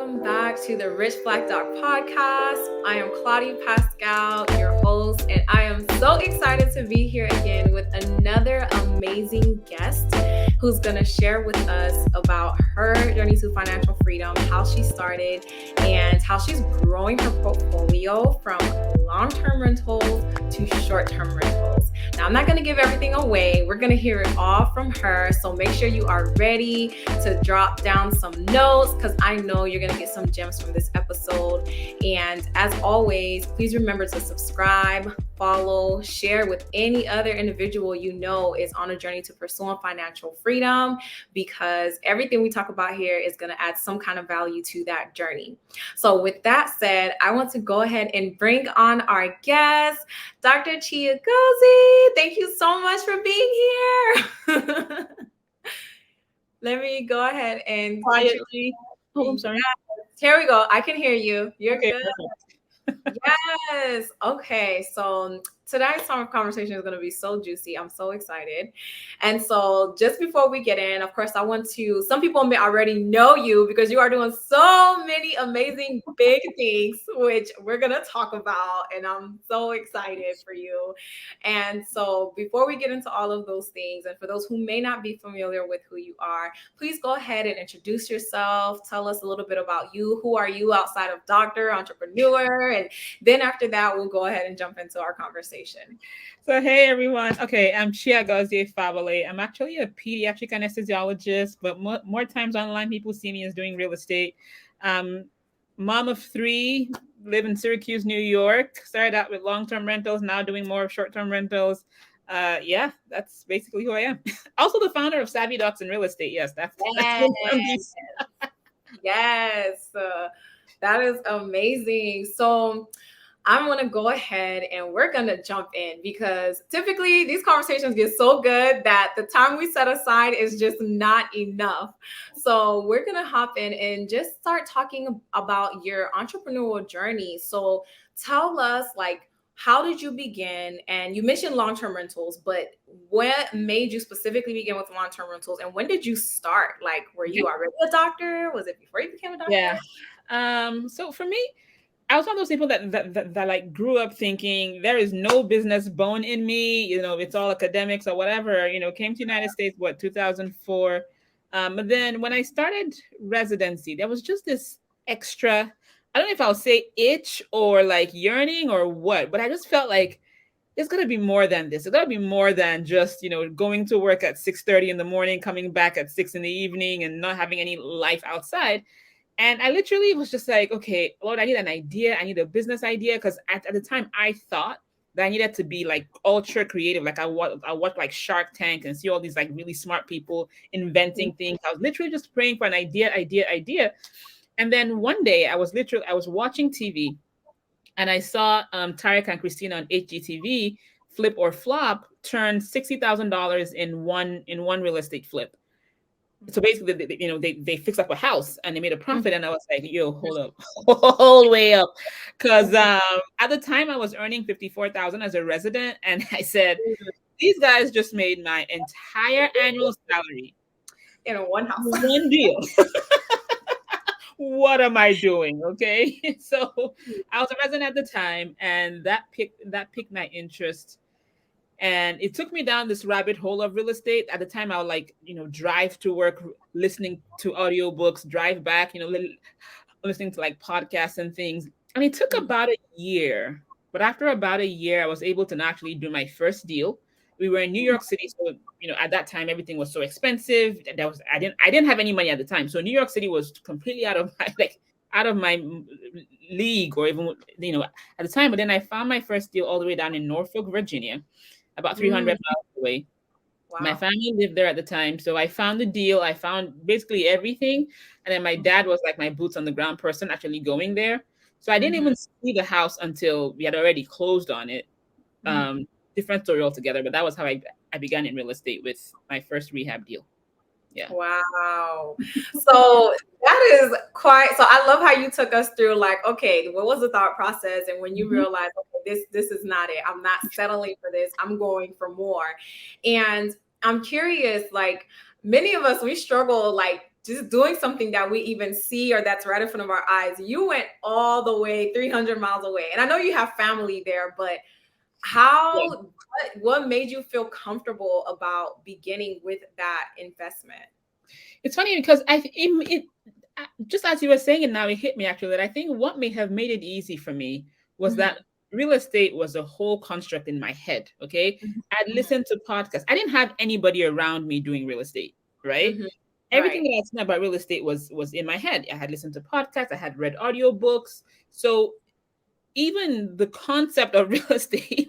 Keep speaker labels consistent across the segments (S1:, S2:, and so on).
S1: welcome back to the Rich Black Doc podcast. I am Claudia Pascal, your host, and I am so excited to be here again with another amazing guest who's going to share with us about her journey to financial freedom, how she started, and how she's growing her portfolio from long-term rentals to short-term rentals. Now, I'm not going to give everything away. We're going to hear it all from her. So make sure you are ready to drop down some notes because I know you're going to get some gems from this episode. And as always, please remember to subscribe, follow, share with any other individual you know is on a journey to pursuing financial freedom, because everything we talk about here is going to add some kind of value to that journey. So with that said, I want to go ahead and bring on our guest, Dr. Chiagozie. Thank you so much for being here. Let me go ahead and
S2: quietly. Oh, I'm sorry.
S1: Yes. Here we go. I can hear you. You're
S2: Okay,
S1: good.
S2: perfect.
S1: Yes. Okay. So tonight's conversation is going to be so juicy. I'm so excited. And so just before we get in, of course, I want to, some people may already know you because you are doing so many amazing big things, which we're going to talk about. And I'm so excited for you. And so before we get into all of those things, and for those who may not be familiar with who you are, please go ahead and introduce yourself. Tell us a little bit about you. Who are you outside of doctor, entrepreneur? And then after that, we'll go ahead and jump into our conversation.
S2: So, hey everyone. Okay, I'm Chiagozie Fawole. I'm actually a pediatric anesthesiologist, but more times online, people see me as doing real estate. Mom of 3, live in Syracuse, New York. Started out with long-term rentals, now doing more of short-term rentals. Yeah, that's basically who I am. Also, the founder of SavvyDocs in real estate. Yes, that's
S1: Yes, that is amazing. So I'm going to go ahead and we're going to jump in because typically these conversations get so good that the time we set aside is just not enough. So we're going to hop in and just start talking about your entrepreneurial journey. So tell us, like, how did you begin? And you mentioned long-term rentals, but what made you specifically begin with long-term rentals? And when did you start? Like, were you already a doctor? Was it before you became a doctor?
S2: Yeah. So for me, I was one of those people that like grew up thinking there is no business bone in me. You know, it's all academics or whatever. You know, came to the United States, 2004. But then when I started residency, there was just this extra, I don't know if I'll say itch or like yearning or what, but I just felt like there's got to be more than this. There's got to be more than just, going to work at 6:30 in the morning, coming back at 6 in the evening and not having any life outside. And I literally was just like, okay, Lord, I need an idea. I need a business idea. Because at the time, I thought that I needed to be like ultra creative. Like I watch like Shark Tank and see all these like really smart people inventing things. I was literally just praying for an idea. And then one day I was watching TV and I saw Tarek and Christina on HGTV Flip or Flop turn $60,000 in one real estate flip. So basically, they fixed up a house and they made a profit. And I was like, yo, hold up, whole way up. Because at the time I was earning $54,000 as a resident. And I said, these guys just made my entire annual salary
S1: in one house,
S2: one deal. What am I doing? Okay. So I was a resident at the time, and that piqued my interest. And it took me down this rabbit hole of real estate. At the time, I would drive to work, listening to audiobooks, drive back, listening to like podcasts and things. And it took about a year. But after about a year, I was able to actually do my first deal. We were in New York City. So, at that time, everything was so expensive. I didn't have any money at the time. So New York City was completely out of my league, or even, at the time. But then I found my first deal all the way down in Norfolk, Virginia, about 300 miles away. Wow. My family lived there at the time. So I found the deal. I found basically everything. And then my dad was like my boots on the ground person actually going there. So I didn't even see the house until we had already closed on it. Different story altogether. But that was how I began in real estate with my first rehab deal. Yeah.
S1: Wow. So that is quite, so I love how you took us through like, okay, what was the thought process? And when you realized, okay, this is not it. I'm not settling for this. I'm going for more. And I'm curious, like many of us, we struggle like just doing something that we even see or that's right in front of our eyes. You went all the way 300 miles away. And I know you have family there, but what made you feel comfortable about beginning with that investment?
S2: It's funny because just as you were saying it now, it hit me actually that I think what may have made it easy for me was that real estate was a whole construct in my head. Okay. I'd listened to podcasts. I didn't have anybody around me doing real estate, right? Everything that I'd seen about real estate was in my head. I had listened to podcasts, I had read audiobooks. So even the concept of real estate,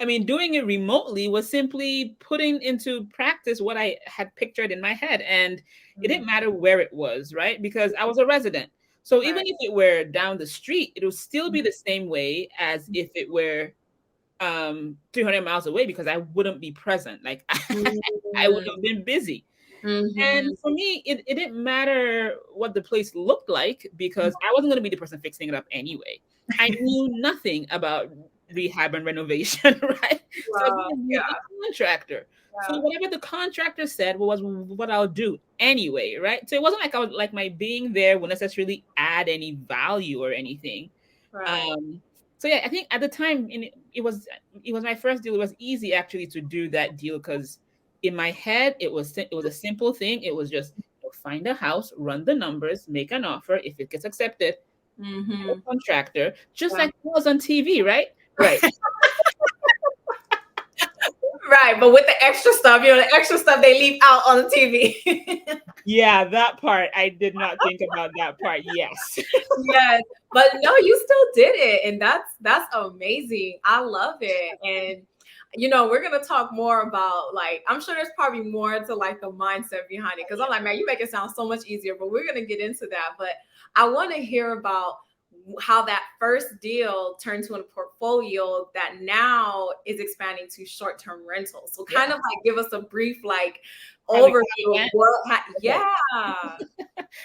S2: I mean, doing it remotely was simply putting into practice what I had pictured in my head. And it didn't matter where it was, right? Because I was a resident. So even if it were down the street, it would still be the same way as if it were 300 miles away, because I wouldn't be present. Like I would have been busy. And for me, it didn't matter what the place looked like, because I wasn't going to be the person fixing it up anyway. I knew nothing about rehab and renovation, right? So I was going to be a contractor. So whatever the contractor said was what I'll do anyway, right? So it wasn't like I was like my being there would necessarily add any value or anything. So yeah, I think at the time it was my first deal. It was easy actually to do that deal because in my head it was a simple thing. It was just find a house, run the numbers, make an offer. If it gets accepted, a contractor, just like it was on TV, right? Right.
S1: Right, but with the extra stuff, the extra stuff they leave out on the TV.
S2: Yeah, that part. I did not think about that part. Yes.
S1: Yes, but no, you still did it, and that's amazing. I love it. And we're gonna talk more about, like, I'm sure there's probably more to like the mindset behind it, because I'm like, man, you make it sound so much easier, but we're gonna get into that. But I want to hear about how that first deal turned to a portfolio that now is expanding to short-term rentals. So kind of like give us a brief overview of what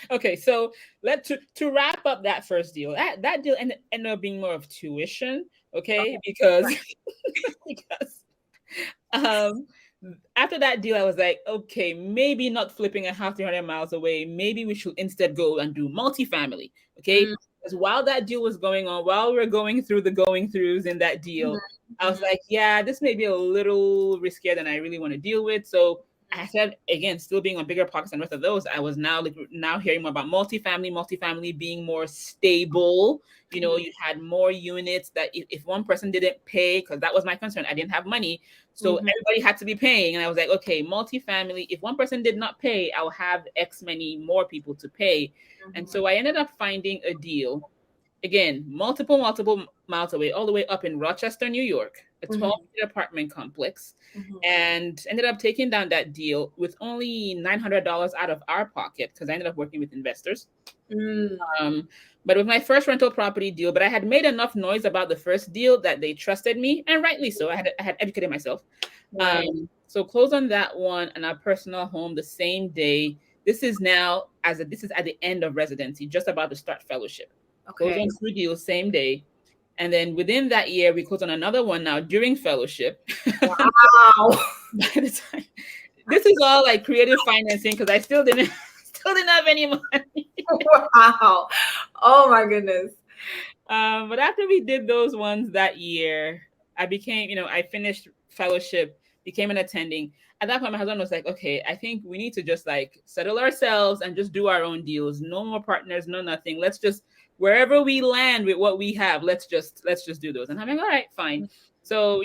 S2: Okay, so to wrap up that first deal. That deal ended up being more of tuition, okay? Because after that deal, I was like, okay, maybe not flipping a house 300 miles away. Maybe we should instead go and do multifamily, okay? Because while that deal was going on, while we were going through the going-throughs in that deal, I was like, yeah, this may be a little riskier than I really want to deal with. So I said, again, still being on bigger pockets and the rest of those, I was now hearing more about multifamily being more stable. You had more units that if one person didn't pay, because that was my concern, I didn't have money. So everybody had to be paying. And I was like, okay, multifamily, if one person did not pay, I'll have X many more people to pay. And so I ended up finding a deal, again, multiple miles away, all the way up in Rochester, New York, a 12-unit apartment complex, and ended up taking down that deal with only $900 out of our pocket, because I ended up working with investors. But with my first rental property deal, but I had made enough noise about the first deal that they trusted me, and rightly so. I had educated myself. So closed on that one and our personal home the same day. This is at the end of residency, just about to start fellowship. Closed on 2 deals same day. And then within that year, we closed on another one now during fellowship.
S1: Wow.
S2: By the time, this is all like creative financing, because I still didn't have any money.
S1: Wow. Oh my goodness.
S2: But after we did those ones that year, I became, I finished fellowship, became an attending. At that point, my husband was like, okay, I think we need to just like settle ourselves and just do our own deals. No more partners, no nothing. Let's just, wherever we land with what we have, let's just do those. And I'm like, all right, fine. So,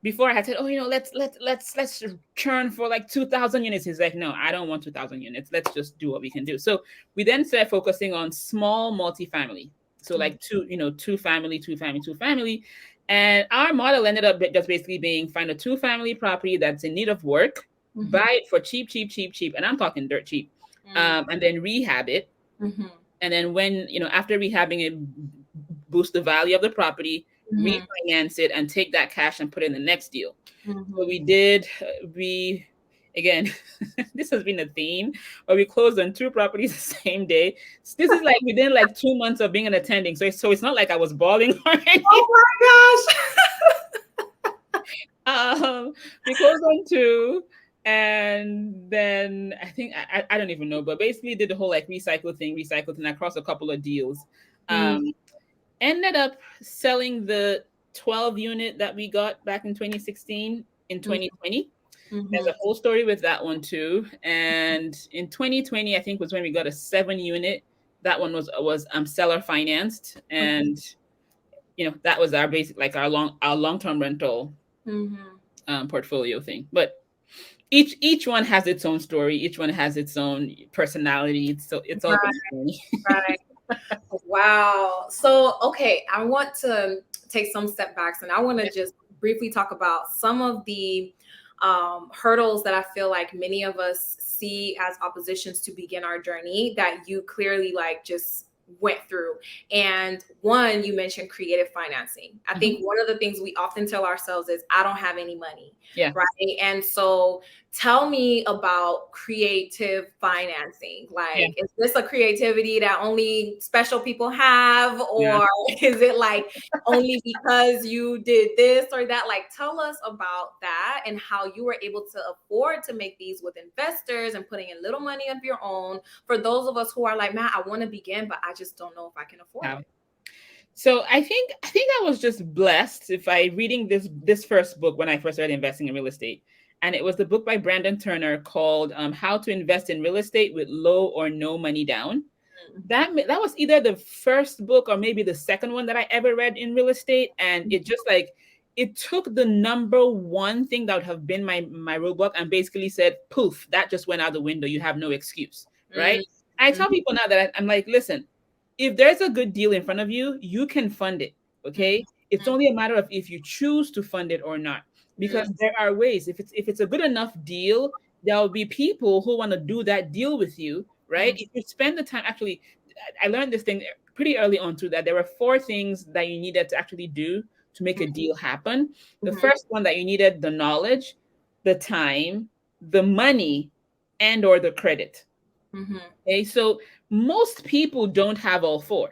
S2: before I had said, let's churn for like 2,000 units. He's like, no, I don't want 2,000 units. Let's just do what we can do. So we then started focusing on small multifamily. So like two family. And our model ended up just basically being find a 2-family property that's in need of work, buy it for cheap. And I'm talking dirt cheap. And then rehab it. And then when, after rehabbing it, boost the value of the property, refinance it, and take that cash and put it in the next deal. So we did, again, this has been a theme, but we closed on 2 properties the same day. So this is like within like 2 months of being an attending. So it's not like I was balling or anything.
S1: Oh my gosh.
S2: We closed on 2. And then I think I don't even know, but basically did the whole like recycle thing across a couple of deals.
S1: Mm,
S2: Ended up selling the 12 unit that we got back in 2016 in
S1: mm,
S2: 2020. There's
S1: mhm,
S2: a whole story with that one too. And in 2020, I think was when we got a 7 unit. That one was seller financed, and that was our basic like our long-term rental
S1: mhm.
S2: portfolio thing. But each one has its own story. Each one has its own personality. It's all been
S1: Right,
S2: a journey.
S1: right. Wow. So, okay, I want to take some step backs and I want to just briefly talk about some of the hurdles that I feel like many of us see as oppositions to begin our journey that you clearly like just went through. And one, you mentioned creative financing. I
S2: Mhm.
S1: think one of the things we often tell ourselves is, I don't have any money.
S2: Yeah.
S1: Right. And so tell me about creative financing.
S2: Yeah.
S1: Like, is this a creativity that only special people have,
S2: Yeah.
S1: or is it like only because you did this or that? Like, tell us about that and how you were able to afford to make these with investors and putting in little money of your own for those of us who are like, man, I want to begin, but I just don't know if I can afford
S2: Yeah.
S1: it.
S2: So I think I was just blessed if I reading this first book when I first started investing in real estate. And it was the book by Brandon Turner called How to Invest in Real Estate with Low or No Money Down. That was either the first book or maybe the second one that I ever read in real estate, and it just like it took the number one thing that would have been my roadblock and basically said, poof, that just went out the window. You have no excuse, right? I
S1: Mm-hmm.
S2: tell people now that I'm like, listen, if there's a good deal in front of you, you can fund it. Okay, it's only a matter of if you choose to fund it or not, because there are ways. If it's a good enough deal, there will be people who want to do that deal with you, right? If you spend the time, actually, I learned this thing pretty early on too, that there were four things that you needed to actually do to make a deal happen. The
S1: Mm-hmm.
S2: first one that you needed the knowledge, the time, the money, and or the credit.
S1: Mm-hmm.
S2: Okay, so most people don't have all four.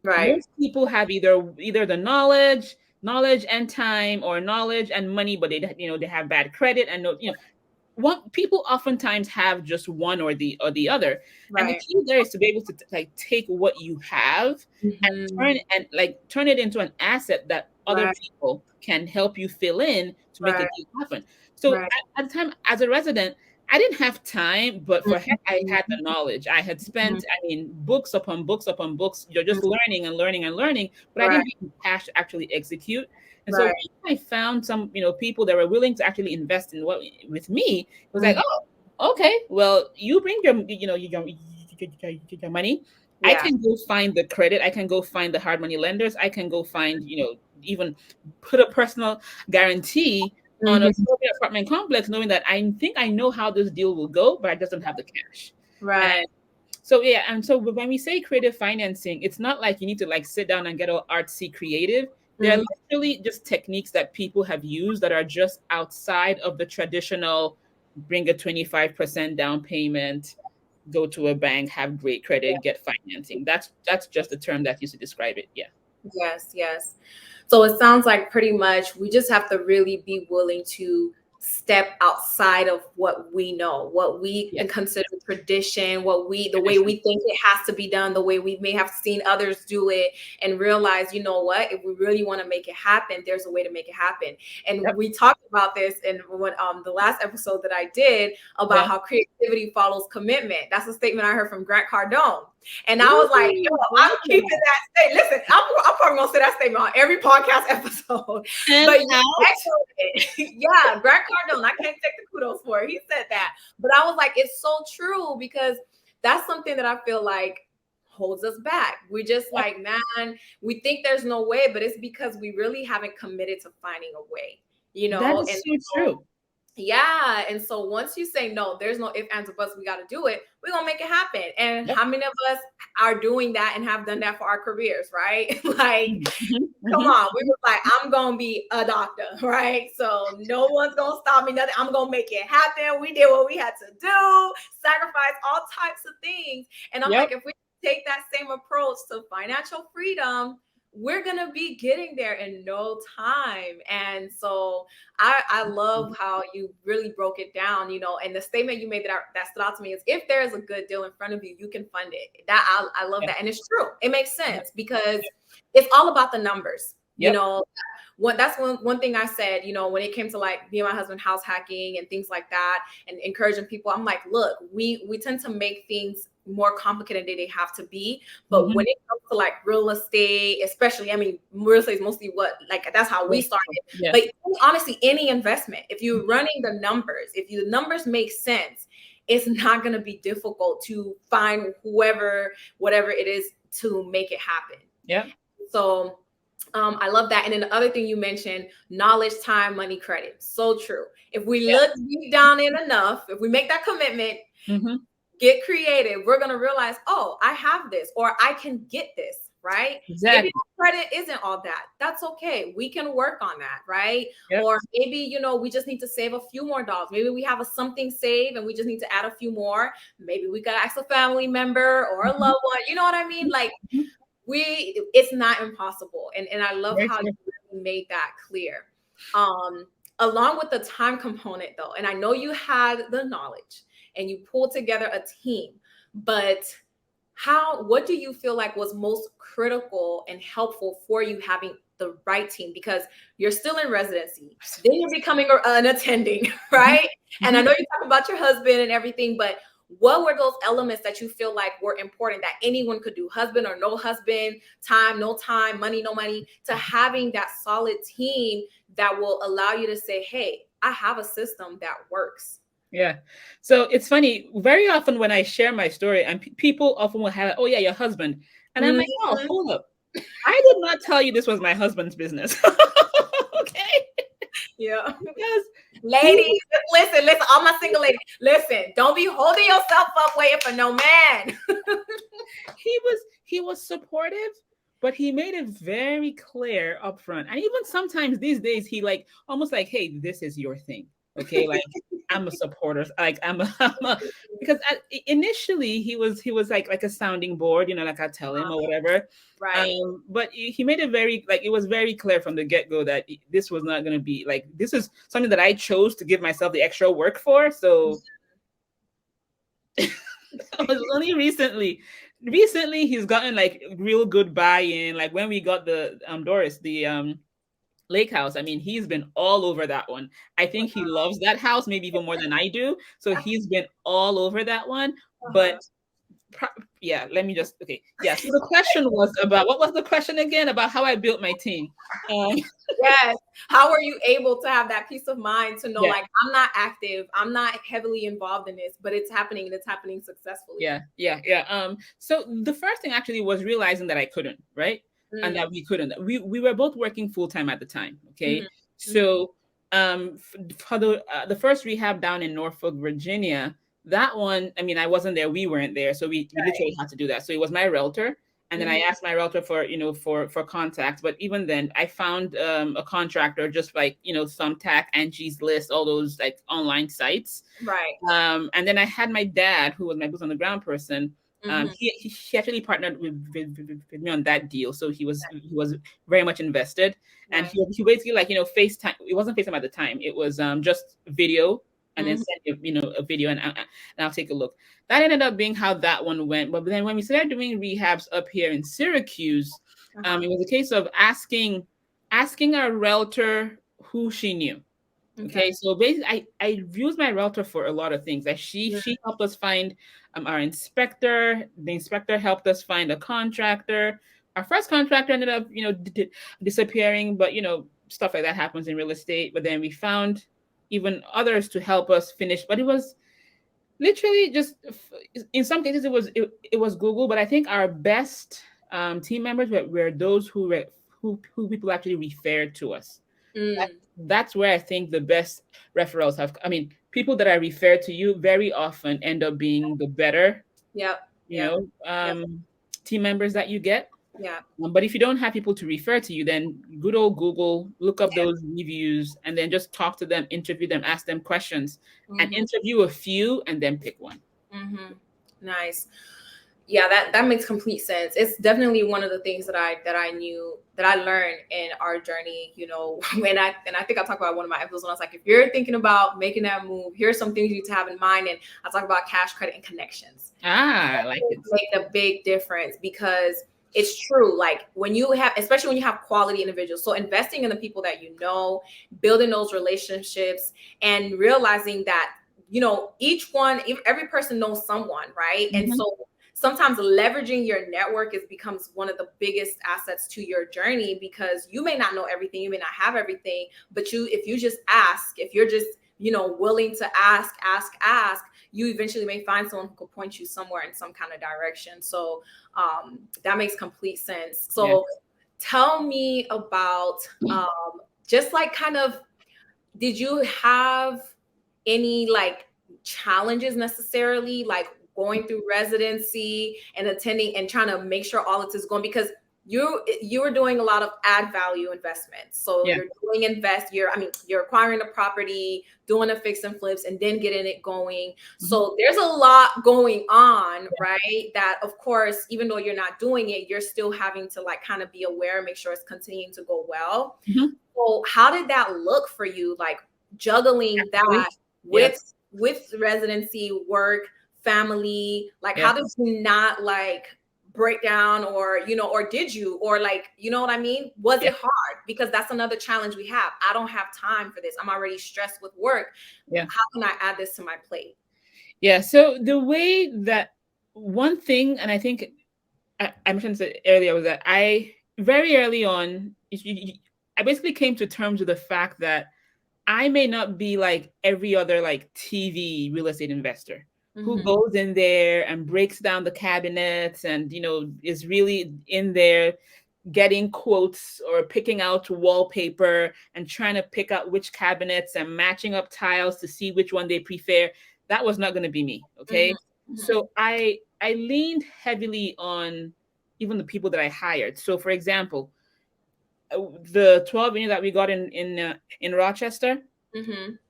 S1: Right.
S2: Most people have either the knowledge and time, or knowledge and money, but they have bad credit and no. One people oftentimes have just one or the other, and the
S1: Right.
S2: key there is to be able to like take what you have
S1: Mm-hmm.
S2: and turn it into an asset that other
S1: Right.
S2: people can help you fill in to make a
S1: Right.
S2: deal happen. So
S1: Right.
S2: at the time, as a resident, I didn't have time, but for heck, I had the knowledge. I had
S1: Mhm.
S2: spent, books upon books upon books. You're just learning and learning and learning, but I
S1: Right.
S2: didn't have the cash to actually execute. And so
S1: Right.
S2: once I found some, people that were willing to actually invest in what with me, it was like,
S1: Mhm.
S2: oh, okay, well, you bring your money. I
S1: Yeah.
S2: can go find the credit. I can go find the hard money lenders. I can go find, even put a personal guarantee on a
S1: Mhm.
S2: trophy apartment complex, knowing that I think I know how this deal will go, but I just don't have the cash. And
S1: Right.
S2: so yeah, and so when we say creative financing, it's not like you need to like sit down and get all artsy creative. They're
S1: Mhm.
S2: literally just techniques that people have used that are just outside of the traditional bring a 25% down payment, go to a bank, have great credit, get financing. That's just the term that used to describe it. Yeah.
S1: Yes, yes. So it sounds like pretty much we just have to really be willing to step outside of what we know, what we
S2: Yes.
S1: consider tradition, the way
S2: Tradition.
S1: we think it has to be done, the way we may have seen others do it, and realize, you know what, if we really want to make it happen, there's a way to make it happen. And
S2: Yep.
S1: we talked about this in the last episode that I did about
S2: Yeah.
S1: how creativity follows commitment. That's a statement I heard from Grant Cardone. And I was like, yo,
S2: Ooh,
S1: I'm
S2: love
S1: keeping
S2: that.
S1: that statement. Listen, I'm probably gonna say that statement on every podcast episode.
S2: And
S1: But you
S2: out.
S1: echoed it. Yeah, Grant Cardone. I can't take the kudos for it. He said that. But I was like, it's so true because that's something that I feel like holds us back. We just
S2: Yep.
S1: like, man, we think there's no way, but it's because we really haven't committed to finding a way,
S2: That
S1: And
S2: is so
S1: so
S2: true.
S1: yeah. And so once you say no, there's no if, ands, or buts, we got to do it, we're going to make it happen. And
S2: Yep.
S1: how many of us are doing that and have done that for our careers, right? Like,
S2: Mhm,
S1: come
S2: mhm.
S1: on. We were like, I'm going to be a doctor, right? So no one's going to stop me. Nothing. I'm going to make it happen. We did what we had to do, sacrifice all types of things. And I'm like,
S2: Yep.
S1: if we take that same approach to financial freedom, we're gonna be getting there in no time. And so I love how you really broke it down, you know, and the statement you made that stood out to me is, if there is a good deal in front of you, you can fund it. That I love
S2: Yeah.
S1: that. And it's true. It makes
S2: Yeah.
S1: sense because it's all about the numbers. You
S2: Yep.
S1: know, that's one thing I said, you know, when it came to like me and my husband house hacking and things like that and encouraging people, I'm like, look, we tend to make things more complicated than they have to be. But when it comes to like real estate, especially, I mean, real estate is mostly that's how we started.
S2: Yeah.
S1: But honestly, any investment, if you're running the numbers, if the numbers make sense, it's not going to be difficult to find whatever it is to make it happen.
S2: Yeah.
S1: So I love that. And then the other thing you mentioned, knowledge, time, money, credit. So true. If we look deep down in enough, if we make that commitment, get creative, we're going to realize, oh, I have this, or I can get this, right?
S2: Exactly.
S1: Maybe credit isn't all that. That's okay. We can work on that, right?
S2: Yep.
S1: Or maybe, you know, we just need to save a few more dollars. Maybe we have something saved and we just need to add a few more. Maybe we got to ask a family member or a loved one. You know what I mean? Like, it's not impossible. And I love how you made that clear. Along with the time component though, and I know you had the knowledge and you pulled together a team, but what do you feel like was most critical and helpful for you having the right team? Because you're still in residency, then you're becoming an attending, right? And I know you talk about your husband and everything, but what were those elements that you feel like were important that anyone could do, husband or no husband, time, no time, money, no money, to having that solid team that will allow you to say, hey, I have a system that works?
S2: Yeah. So it's funny, very often when I share my story, and people often will have, oh yeah, your husband. And I'm like, oh, hold up. I did not tell you this was my husband's business. Okay.
S1: Yeah.
S2: Because
S1: ladies, listen, all my single ladies, listen, don't be holding yourself up waiting for no man.
S2: he was supportive, but he made it very clear up front. And even sometimes these days, he like almost like, hey, this is your thing. Okay, like I'm a supporter. Like I'm a because initially he was like a sounding board, you know, like I tell him or whatever.
S1: Right.
S2: But he made it very it was very clear from the get-go that this was not going to be like, this is something that I chose to give myself the extra work for. So it was only recently he's gotten like real good buy-in. Like when we got the Doris, the lake house, I mean, he's been all over that one. I think he loves that house maybe even more than I do. So he's been all over that one. But yeah, let me just okay. Yeah. So the question was about, what was the question again? About how I built my team.
S1: Yes. How are you able to have that peace of mind to know, like, I'm not active, I'm not heavily involved in this, but it's happening and it's happening successfully?
S2: Yeah. So the first thing actually was realizing that I couldn't, right? And that we couldn't. We were both working full time at the time. Okay. So for the first rehab down in Norfolk, Virginia, that one, I mean, I wasn't there, we weren't there. So we literally had to do that. So it was my realtor. And then I asked my realtor for, you know, for contacts. But even then I found a contractor, just like, you know, Thumbtack, Angie's List, all those like online sites.
S1: Right.
S2: And then I had my dad, who was my boots on the ground person. He actually partnered with me on that deal, so he was very much invested, and he basically, like, you know, FaceTime. It wasn't FaceTime at the time; it was just video, and then send a video, and I'll take a look. That ended up being how that one went. But then when we started doing rehabs up here in Syracuse, it was a case of asking our realtor who she knew. Okay, so basically, I used my realtor for a lot of things. Like she helped us find our inspector. The inspector helped us find a contractor. Our first contractor ended up, you know, disappearing, but you know, stuff like that happens in real estate. But then we found even others to help us finish. But it was literally just, in some cases it was Google. But I think our best team members were those who people actually referred to us. That's where I think the best referrals have. I mean, people that I refer to you very often end up being the better, team members that you get.
S1: Yeah.
S2: But if you don't have people to refer to you, then good old Google, look up those reviews and then just talk to them, interview them, ask them questions, and interview a few and then pick one.
S1: Nice. Yeah, that makes complete sense. It's definitely one of the things that I learned in our journey, and I think I talked about one of my episodes when I was like, if you're thinking about making that move, here's some things you need to have in mind. And I talk about cash, credit, and connections.
S2: I like it.
S1: Make a big difference, because it's true. Like when you have, especially when you have quality individuals. So investing in the people that building those relationships, and realizing that, every person knows someone, right? And so sometimes leveraging your network becomes one of the biggest assets to your journey, because you may not know everything, you may not have everything, but if you just ask, if you're just, willing to ask, you eventually may find someone who could point you somewhere in some kind of direction. So that makes complete sense. So tell me about just like kind of, did you have any like challenges necessarily, like going through residency and attending and trying to make sure all of this is going, because you were doing a lot of add value investments. So you're doing you're acquiring a property, doing a fix and flips, and then getting it going. So there's a lot going on, right? That of course, even though you're not doing it, you're still having to like kind of be aware and make sure it's continuing to go well. So how did that look for you? Like juggling that with residency, work, family, like how did you not like break down, or or did you, or like, you know what I mean? Was it hard? Because that's another challenge we have. I don't have time for this. I'm already stressed with work. How can I add this to my plate?
S2: Yeah. So the way that one thing, and I think I mentioned it earlier, was that I very early on, I basically came to terms with the fact that I may not be like every other like TV real estate investor who goes in there and breaks down the cabinets and, is really in there getting quotes or picking out wallpaper and trying to pick out which cabinets and matching up tiles to see which one they prefer. That was not going to be me. Okay. So I leaned heavily on even the people that I hired. So for example, the 12 unit that we got in Rochester,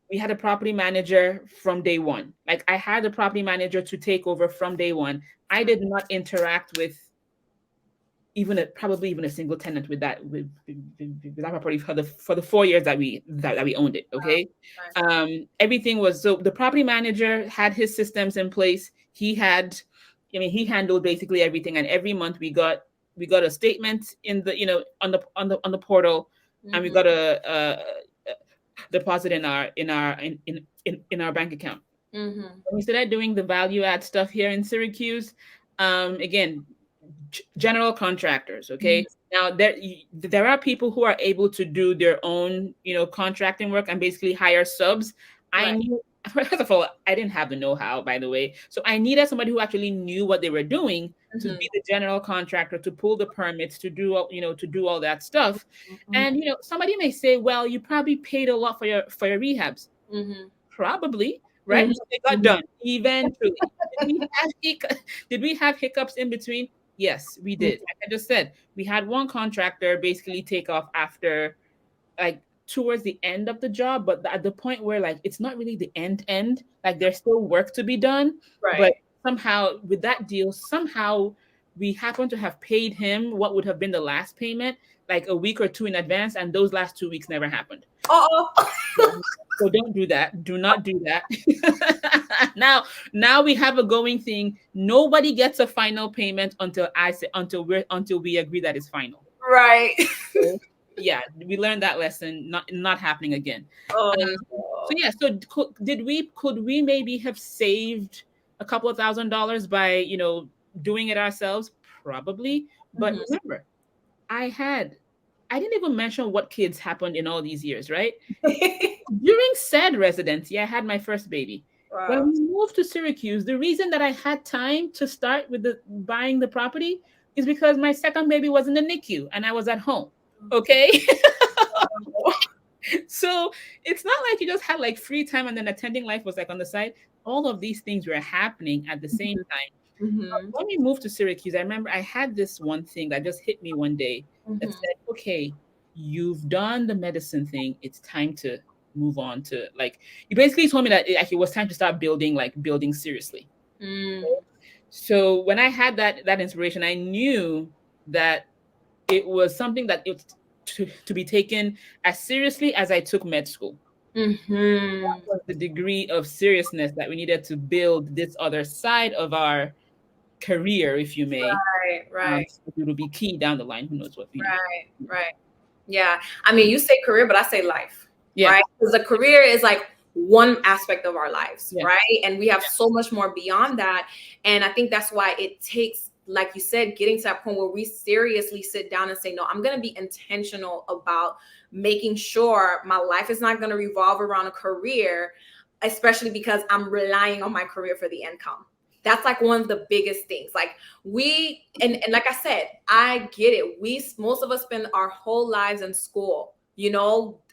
S2: we had a property manager from day one. Like I had a property manager to take over from day one. I did not interact with probably even a single tenant with that property for the 4 years that we owned it. Okay. Everything was, so the property manager had his systems in place. He handled basically everything, and every month we got a statement in the on the portal, and we got a deposit in our bank account. We started doing the value add stuff here in Syracuse. Again, general contractors. Okay. Now there are people who are able to do their own, contracting work and basically hire subs. I knew, first of all, I didn't have the know-how, by the way. So I needed somebody who actually knew what they were doing to be the general contractor, to pull the permits, to do all that stuff. And, somebody may say, well, you probably paid a lot for your rehabs. Probably, right? So they got done eventually. Did we have hiccups in between? Yes, we did. Like I just said, we had one contractor basically take off after, like, towards the end of the job, but at the point where like it's not really the end, like there's still work to be done. But somehow with that deal, we happen to have paid him what would have been the last payment like a week or two in advance, and those last 2 weeks never happened. So don't do that. Do not do that. Now we have a going thing. Nobody gets a final payment until we agree that it's final.
S1: Right.
S2: So, yeah, we learned that lesson. Not happening again. So yeah. So could we maybe have saved a couple of $1,000s by doing it ourselves? Probably. But remember, I didn't even mention what kids happened in all these years, right? During said residency, I had my first baby. Wow. When we moved to Syracuse, the reason that I had time to start with buying the property is because my second baby was in the NICU and I was at home. Okay. So it's not like you just had like free time and then attending life was like on the side. All of these things were happening at the same time. When we moved to Syracuse, I remember I had this one thing that just hit me one day that said, okay, you've done the medicine thing. It's time to move on to, like, you basically told me that it was time to start building seriously. So when I had that inspiration, I knew that it was something that it to be taken as seriously as I took med school. That
S1: Mm-hmm.
S2: was the degree of seriousness that we needed to build this other side of our career, if you may.
S1: Right, right,
S2: So it will be key down the line. Who knows what,
S1: right, right. Yeah. I mean, you say career, but I say life,
S2: Yeah.
S1: right? Because the career is like one aspect of our lives,
S2: Yeah.
S1: right? And we have so much more beyond that. And I think that's why it takes, like you said, getting to that point where we seriously sit down and say, no, I'm going to be intentional about making sure my life is not going to revolve around a career, especially because I'm relying on my career for the income. That's like one of the biggest things. Like and like I said, I get it. Most of us spend our whole lives in school,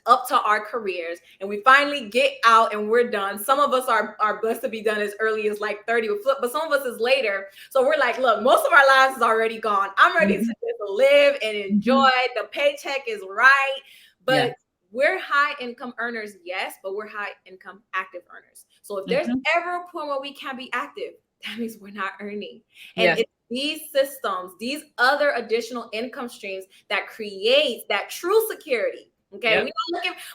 S1: up to our careers, and we finally get out and we're done. Some of us are blessed to be done as early as like 30, but some of us is later. So we're like, look, most of our lives is already gone. I'm ready to
S2: Mhm.
S1: just live and enjoy.
S2: Mhm.
S1: The paycheck is right.
S2: Yeah.
S1: But we're high income earners, yes, but we're high income active earners. So if there's
S2: Mhm.
S1: ever a point where we can't be active, that means we're not earning. And
S2: Yes.
S1: it's these systems, these other additional income streams that creates that true security. Okay,
S2: Yep.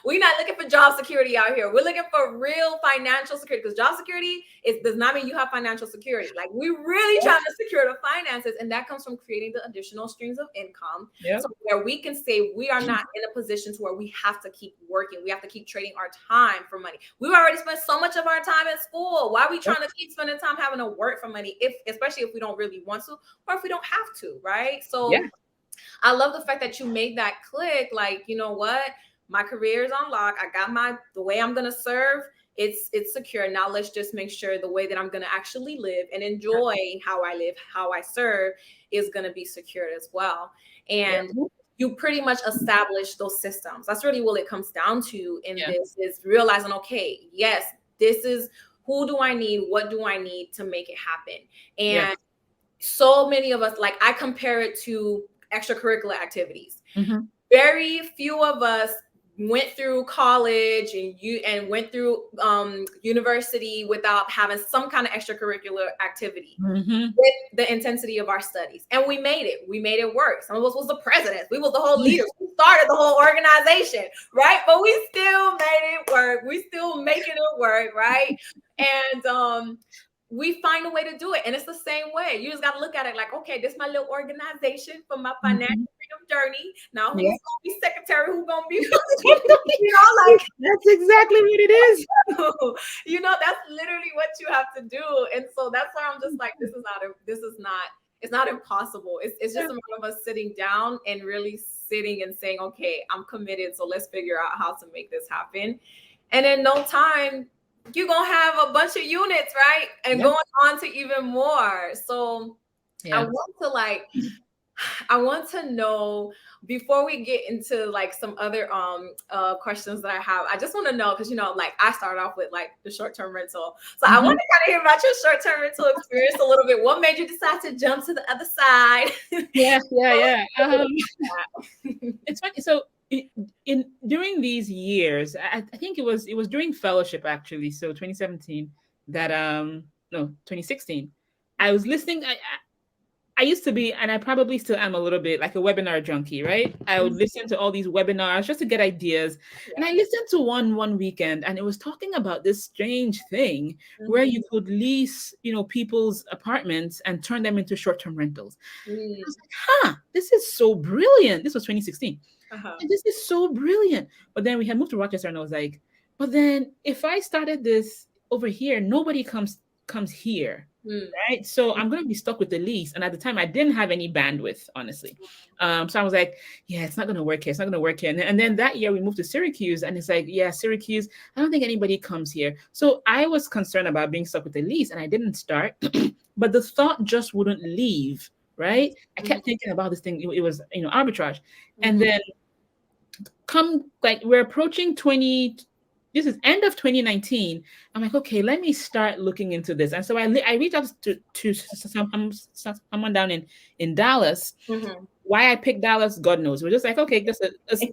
S1: we're not looking for job security out here. We're looking for real financial security, because job security does not mean you have financial security. Like, we really trying to secure the finances, and that comes from creating the additional streams of income.
S2: Yep.
S1: So where we can say we are not in a position to where we have to keep working. We have to keep trading our time for money. We've already spent so much of our time at school. Why are we
S2: Yep.
S1: trying to keep spending time having to work for money, especially if we don't really want to, or if we don't have to, right? So
S2: Yeah.
S1: I love the fact that you made that click. Like, you know what? My career is on lock. I got the way I'm gonna serve. It's secure. Now let's just make sure the way that I'm gonna actually live and enjoy how I live, how I serve, is gonna be secured as well.
S2: Yeah.
S1: And you pretty much establish those systems. That's really what it comes down to in
S2: Yeah.
S1: this, is realizing, okay, yes, this is who do I need, what do I need to make it happen.
S2: Yeah.
S1: And so many of us, like, I compare it to extracurricular activities.
S2: Mhm.
S1: Very few of us went through college and went through university without having some kind of extracurricular activity
S2: Mhm.
S1: with the intensity of our studies. And we made it work. Some of us was the presidents, we was the whole leaders, we started the whole organization, right? But we still made it work. We still making it work, right? And we find a way to do it. And it's the same way. You just got to look at it like, okay, this is my little organization for my financial
S2: Mhm.
S1: freedom journey. Now, who's
S2: Yeah.
S1: going to be secretary? Who's going to be, like,
S2: That's exactly what it is.
S1: that's literally what you have to do. And so that's why I'm just like, it's not impossible. It's just a matter of us sitting down and really sitting and saying, okay, I'm committed. So let's figure out how to make this happen. And in no time, you're going to have a bunch of units, right? And
S2: Yeah.
S1: going on to even more. So
S2: Yeah.
S1: I want to know, before we get into like some other questions that I have, I just want to know, because like, I started off with like the short-term rental. So I want to kind of hear about your short-term rental experience a little bit. What made you decide to jump to the other side?
S2: Yeah. It's funny. So in during these years, I think it was during fellowship, actually. So 2017, that no, 2016, I was listening. I used to be, and I probably still am a little bit, like a webinar junkie, right? I would listen to all these webinars just to get ideas. And I listened to one weekend, and it was talking about this strange thing where you could lease, people's apartments and turn them into short-term rentals. I was like, this is so brilliant. This was 2016. And this is so brilliant. But then we had moved to Rochester, and I was like, but then if I started this over here, nobody comes here. Right. So I'm going to be stuck with the lease. And at the time, I didn't have any bandwidth, honestly. So I was like, yeah, it's not going to work here. It's not going to work here. And then that year we moved to Syracuse, and it's like, yeah, Syracuse, I don't think anybody comes here. So I was concerned about being stuck with the lease, and I didn't start. But the thought just wouldn't leave. Right. I kept thinking about this thing. It was, arbitrage. And then we're approaching this is end of 2019. I'm like, okay, let me start looking into this. And so I reached out to someone down in Dallas. Why I picked Dallas, God knows. We're just like, okay, just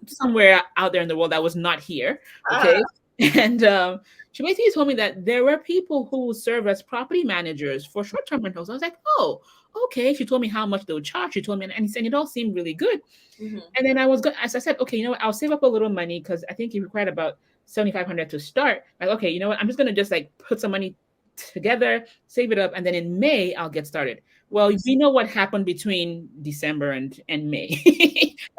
S2: somewhere out there in the world that was not here. Okay. And she basically told me that there were people who serve as property managers for short-term rentals. I was like, oh, okay. She told me how much they would charge. She told me, and it all seemed really good.
S1: Mm-hmm.
S2: And then I was good. As I said, okay, you know what? I'll save up a little money because I think it required about 7,500 to start. Like, okay, you know what? I'm just gonna just like put some money together, save it up, and then in May I'll get started. Well, we know what happened between December and May.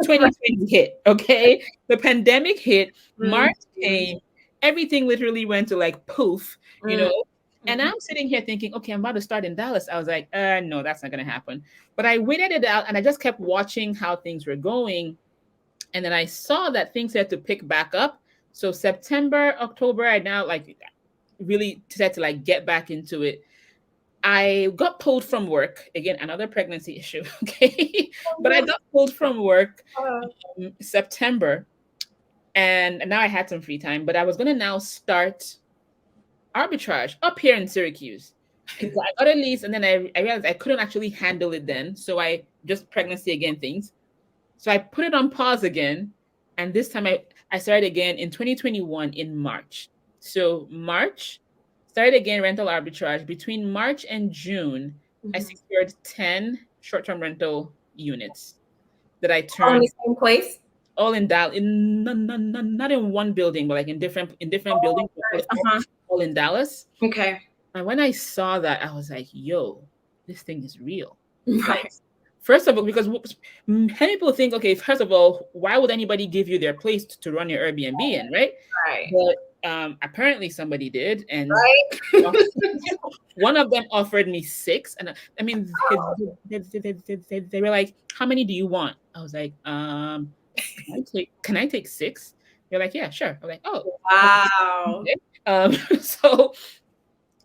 S2: 2020 hit. Okay, the pandemic hit. March came. Everything literally went to like poof. You know. And I'm sitting here thinking, okay, I'm about to start in Dallas. I was like, no, that's not going to happen. But I waited it out and I just kept watching how things were going. And then I saw that things had to pick back up. So September, October, I now like really decided to like get back into it. I got pulled from work. Again, another pregnancy issue. Okay. But I got pulled from work September. And now I had some free time, but I was going to now start arbitrage up here in Syracuse. I got a lease and then I realized I couldn't actually handle it then. So I just pregnancy again things. So I put it on pause again. And this time I started again in 2021 in March. So March, started again rental arbitrage. Between March and June, I secured 10 short-term rental units that I turned.
S1: All in the same place?
S2: All in Dallas, not in one building, but like in different buildings. All in Dallas.
S1: Okay.
S2: And when I saw that, I was like, yo, this thing is real.
S1: Right.
S2: First of all, because many people think, okay, first of all, why would anybody give you their place to run your Airbnb in, right?
S1: Right.
S2: But apparently somebody did. And
S1: right.
S2: one of them offered me 6. And I mean, they were like, how many do you want? I was like, can I take 6? They're like, yeah, sure. I'm like, oh,
S1: wow.
S2: Okay. So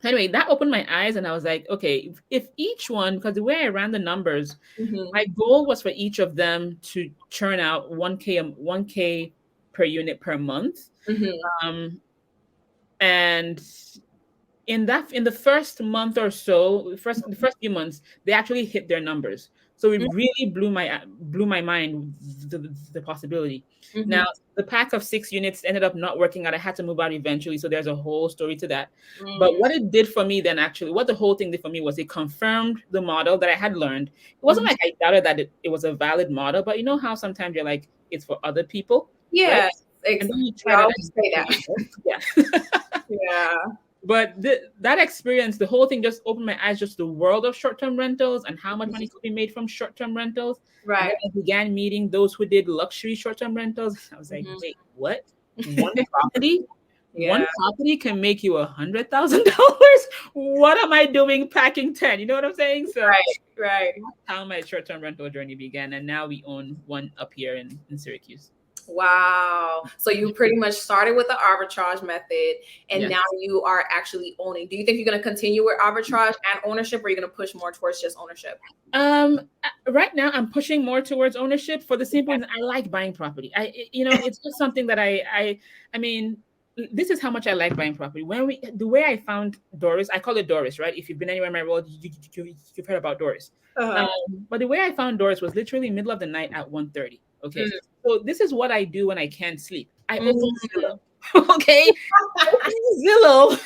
S2: anyway, that opened my eyes, and I was like, okay, if each one, because the way I ran the numbers, my goal was for each of them to churn out 1K per unit per month, and in the first month or so, the first few months, they actually hit their numbers. So it really blew my mind, the possibility. Now, the pack of 6 units ended up not working out. I had to move out eventually. So there's a whole story to that. But what it did for me then, actually, what the whole thing did for me was it confirmed the model that I had learned. It wasn't like I doubted that it was a valid model, but you know how sometimes you're like, it's for other people.
S1: Yeah.
S2: Right?
S1: Exactly.
S2: And then you try to
S1: say that.
S2: Yeah.
S1: Yeah.
S2: But that experience, the whole thing just opened my eyes just the world of short-term rentals and how much money could be made from short-term rentals.
S1: Right.
S2: And then I began meeting those who did luxury short-term rentals. I was like, wait, what? One property? One property can make you $100,000? What am I doing packing 10? You know what I'm saying? So
S1: right.
S2: That's how my short-term rental journey began. And now we own one up here in Syracuse.
S1: Wow. So you pretty much started with the arbitrage method and now you are actually owning. Do you think you're going to continue with arbitrage and ownership, or are you going to push more towards just ownership?
S2: Right now I'm pushing more towards ownership for the simple reason I like buying property. It's just something that I mean, this is how much I like buying property. The way I found Doris, I call it Doris, right? If you've been anywhere in my world, you've heard about Doris. But the way I found Doris was literally middle of the night at 1:30. Okay. So this is what I do when I can't sleep. I open Zillow. Okay. Open Zillow.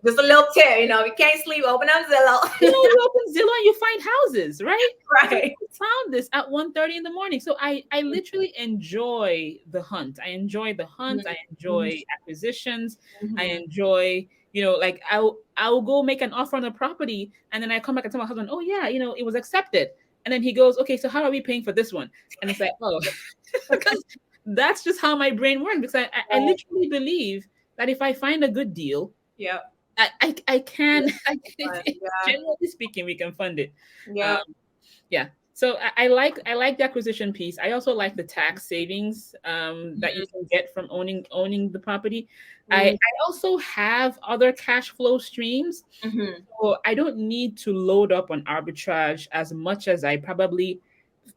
S1: Just a little tip, if you can't sleep, open up Zillow.
S2: You open Zillow and you find houses, right?
S1: Right.
S2: I found this at 1:30 in the morning. So I literally enjoy the hunt. I enjoy the hunt. I enjoy acquisitions. I enjoy, like I'll go make an offer on a property and then I come back and tell my husband, oh yeah, it was accepted. And then he goes, okay, so how are we paying for this one? And it's like, oh, because that's just how my brain works. Because I literally believe that if I find a good deal, I can, generally speaking, we can fund it. Yeah. So I like the acquisition piece. I also like the tax savings that you can get from owning the property. I also have other cash flow streams. So I don't need to load up on arbitrage as much as I probably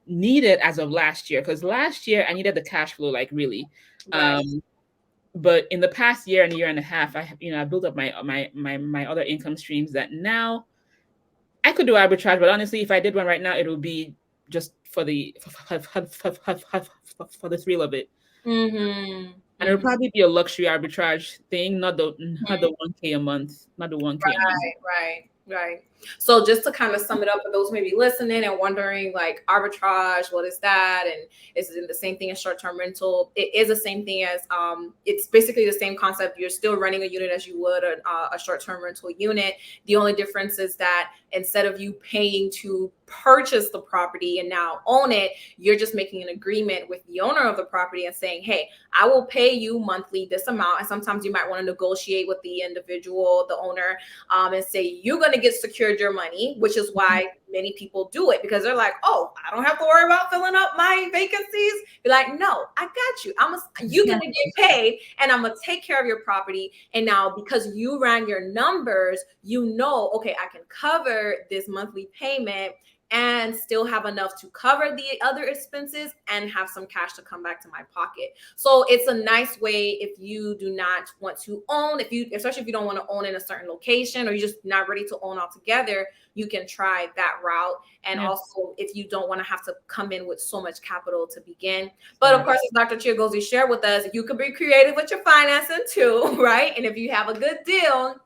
S2: needed as of last year. Because last year I needed the cash flow, like really. But in the past year and a year and a half, I built up my other income streams that now I could do arbitrage. But honestly, if I did one right now, it would be just for the thrill of it. And it'll probably be a luxury arbitrage thing, not the 1K a month, not the 1K a month.
S1: Right. So just to kind of sum it up for those maybe listening and wondering, like, arbitrage, what is that? And is it the same thing as short-term rental? It is the same thing as, it's basically the same concept. You're still renting a unit as you would a short-term rental unit. The only difference is that instead of you paying to purchase the property and now own it, you're just making an agreement with the owner of the property and saying, hey, I will pay you monthly this amount. And sometimes you might want to negotiate with the individual, the owner, and say, you're going to get secured your money, which is why many people do it, because they're like, oh, I don't have to worry about filling up my vacancies. You're like, no, I got you. You're going to get paid, and I'm going to take care of your property. And now, because you ran your numbers, you know, okay, I can cover this monthly payment and still have enough to cover the other expenses and have some cash to come back to my pocket. So it's a nice way if you do not want to own, especially if you don't want to own in a certain location, or you're just not ready to own altogether, you can try that route. And also, if you don't want to have to come in with so much capital to begin. But of course, as Dr. Chiagozie shared with us, you can be creative with your financing too, right? And if you have a good deal,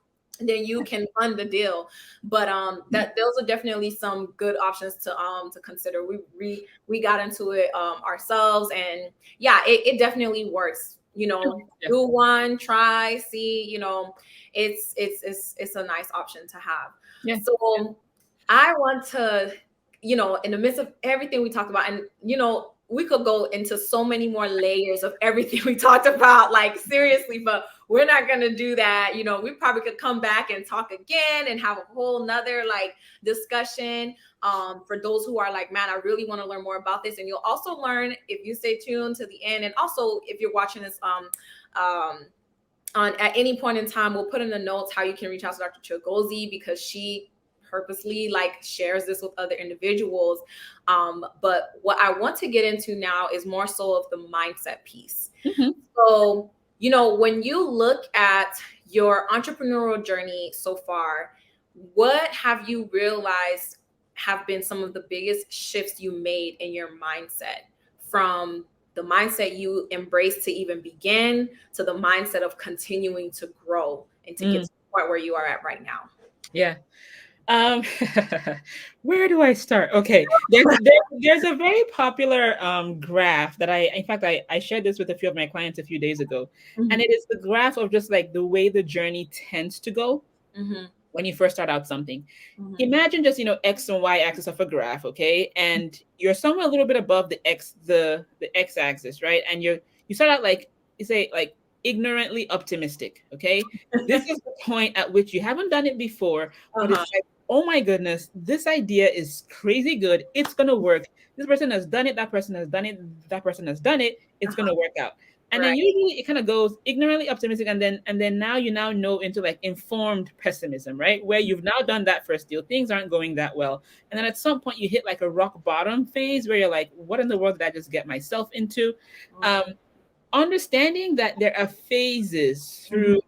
S1: then you can fund the deal. But those are definitely some good options to consider. We got into it ourselves, and yeah, it definitely works. Do one, try, see. It's a nice option to have. So I want to, in the midst of everything we talked about, and we could go into so many more layers of everything we talked about, like, seriously, but we're not going to do that. We probably could come back and talk again and have a whole nother discussion for those who are like, man, I really want to learn more about this. And you'll also learn if you stay tuned to the end. And also, if you're watching this at any point in time, we'll put in the notes how you can reach out to Dr. Chiagozie, because she purposely shares this with other individuals. But what I want to get into now is more so of the mindset piece. So, when you look at your entrepreneurial journey so far, what have you realized have been some of the biggest shifts you made in your mindset, from the mindset you embraced to even begin to the mindset of continuing to grow and to get to the point where you are at right now?
S2: Yeah. Where do I start? Okay. There's a very popular graph that I shared this with a few of my clients a few days ago. And it is the graph of just the way the journey tends to go when you first start out something. Imagine just, X and Y axis of a graph. Okay. And you're somewhere a little bit above the X axis, right? And you start out ignorantly optimistic. Okay. This is the point at which you haven't done it before, but it's like, oh my goodness, this idea is crazy good. It's going to work. This person has done it. That person has done it. That person has done it. It's going to work out. And then usually it kind of goes ignorantly optimistic. And then now you know into informed pessimism, right? Where you've now done that first deal. Things aren't going that well. And then at some point you hit a rock bottom phase where you're like, what in the world did I just get myself into? Understanding that there are phases through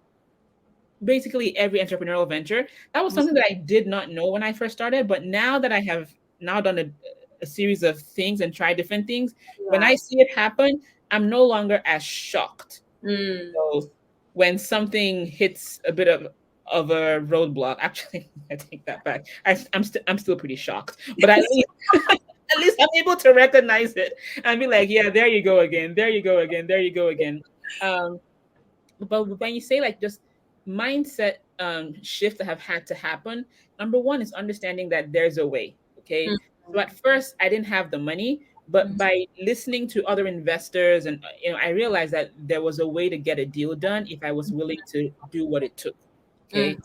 S2: basically every entrepreneurial venture. That was something that I did not know when I first started, but now that I have now done a series of things and tried different things, when I see it happen, I'm no longer as shocked. So when something hits a bit of a roadblock, actually, I take that back. I'm still pretty shocked, but at least I'm able to recognize it and be like, yeah, there you go again. There you go again. There you go again. But when you say just mindset shifts that have had to happen, number one is understanding that there's a way. Okay. So at first I didn't have the money, but by listening to other investors and I realized that there was a way to get a deal done if I was willing to do what it took. Okay.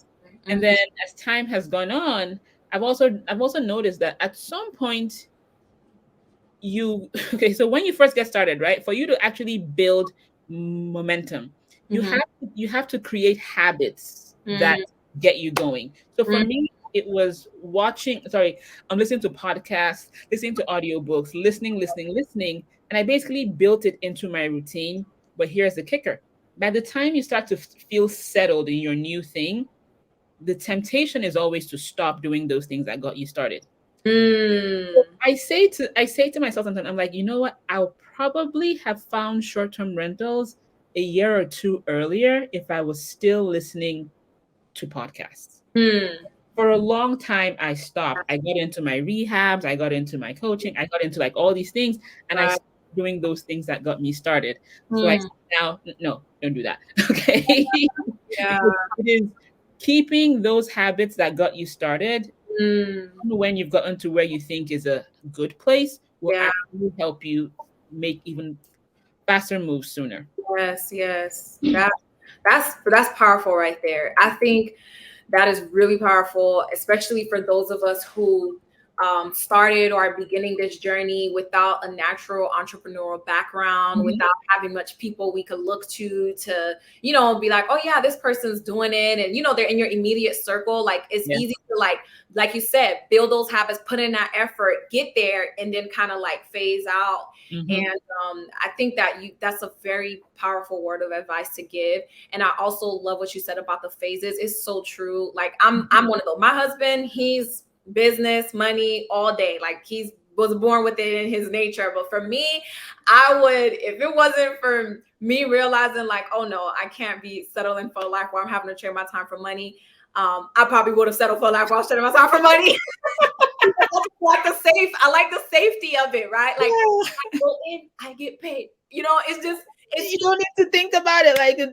S2: And then as time has gone on, I've also noticed that at some point so when you first get started, right, for you to actually build momentum, you have to create habits that get you going. So for me, it was I'm listening to podcasts, listening to audiobooks, listening, and I basically built it into my routine. But here's the kicker. By the time you start to feel settled in your new thing, the temptation is always to stop doing those things that got you started. So I say to myself sometimes, I'm like, you know what? I'll probably have found short-term rentals a year or two earlier if I was still listening to podcasts. For a long time, I stopped. I got into my rehabs, I got into my coaching, I got into like all these things, and I
S1: Right.
S2: stopped doing those things that got me started. So I
S1: Mm.
S2: said, now, no, don't do that. Okay.
S1: Yeah.
S2: Because it is keeping those habits that got you started
S1: Mm.
S2: when you've gotten to where you think is a good place will
S1: Yeah.
S2: actually help you make even faster moves sooner.
S1: Yes. Yes. That's powerful right there. I think that is really powerful, especially for those of us who started or are beginning this journey without a natural entrepreneurial background,
S2: Mhm.
S1: without having much people we could look to, be like, oh yeah, this person's doing it. And, they're in your immediate circle. Like it's
S2: Yeah.
S1: easy to like you said, build those habits, put in that effort, get there, and then kind of like phase out.
S2: Mhm.
S1: And I think that's a very powerful word of advice to give. And I also love what you said about the phases. It's so true. Like I'm one of those. My husband, he's business, money all day. Like he's was born with it in his nature. But for me, I would, if it wasn't for me realizing like, oh no, I can't be settling for a life where I'm having to trade my time for money. I probably would have settled for a life where I was trading my time for money. I like the safety of it, right? Like
S2: Yeah.
S1: I go in, I get paid. It's
S2: You don't need to think about it. Like
S1: no,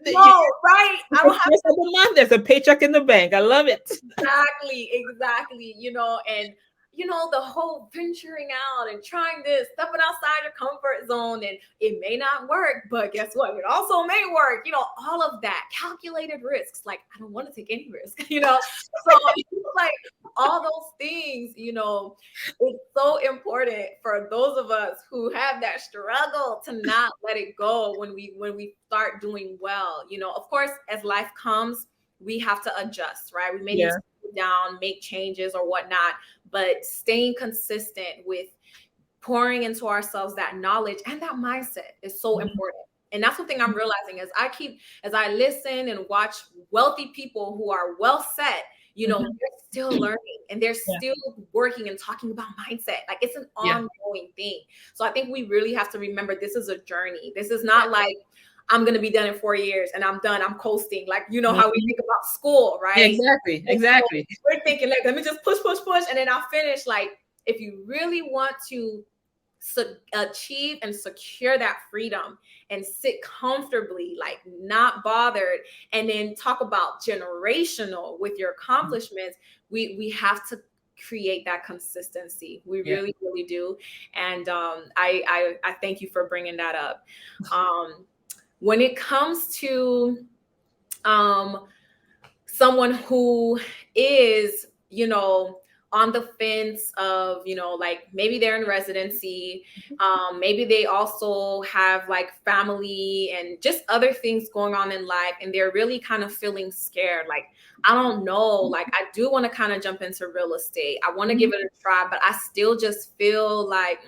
S1: right. I don't have
S2: first of the month, there's a paycheck in the bank. I love it.
S1: exactly, and the whole venturing out and trying this, stepping outside your comfort zone, and it may not work, but guess what? It also may work, all of that, calculated risks. Like, I don't want to take any risk, so like all those things, it's so important for those of us who have that struggle to not let it go when we start doing well. Of course, as life comes, we have to adjust, right? We may need to sit down, make changes or whatnot, but staying consistent with pouring into ourselves that knowledge and that mindset is so important. And that's one thing I'm realizing as I listen and watch wealthy people who are well set, they're still learning and they're still working and talking about mindset. Like it's an ongoing thing. So I think we really have to remember this is a journey. This is not like I'm going to be done in 4 years and I'm done. I'm coasting. Like, how we think about school, right?
S2: Exactly.
S1: So we're thinking like, let me just push, and then I'll finish. Like, if you really want to achieve and secure that freedom and sit comfortably, like not bothered, and then talk about generational with your accomplishments, we have to create that consistency. We really, really do. And I thank you for bringing that up. When it comes to someone who is, on the fence of, like maybe they're in residency, maybe they also have like family and just other things going on in life, and they're really kind of feeling scared. Like, I don't know, like I do want to kind of jump into real estate. I want to give it a try, but I still just feel like,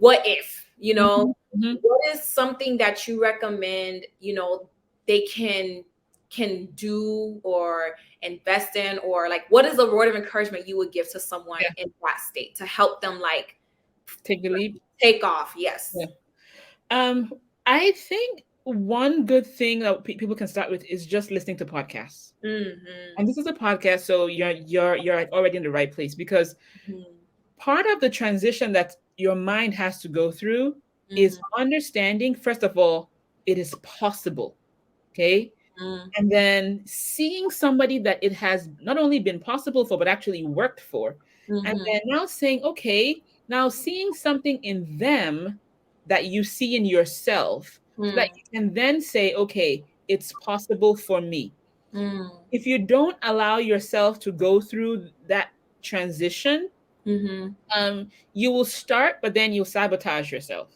S1: what if, what is something that you recommend, they can do or invest in, or like what is a word of encouragement you would give to someone in that state to help them like
S2: take the leap,
S1: take off? Yes.
S2: I think one good thing that people can start with is just listening to podcasts. And this is a podcast, so you're like already in the right place, because part of the transition that your mind has to go through is understanding, first of all, it is possible. Okay. And then seeing somebody that it has not only been possible for, but actually worked for. And then now saying, okay, now seeing something in them that you see in yourself, so that you can then say, okay, it's possible for me. If you don't allow yourself to go through that transition, you will start, but then you'll sabotage yourself.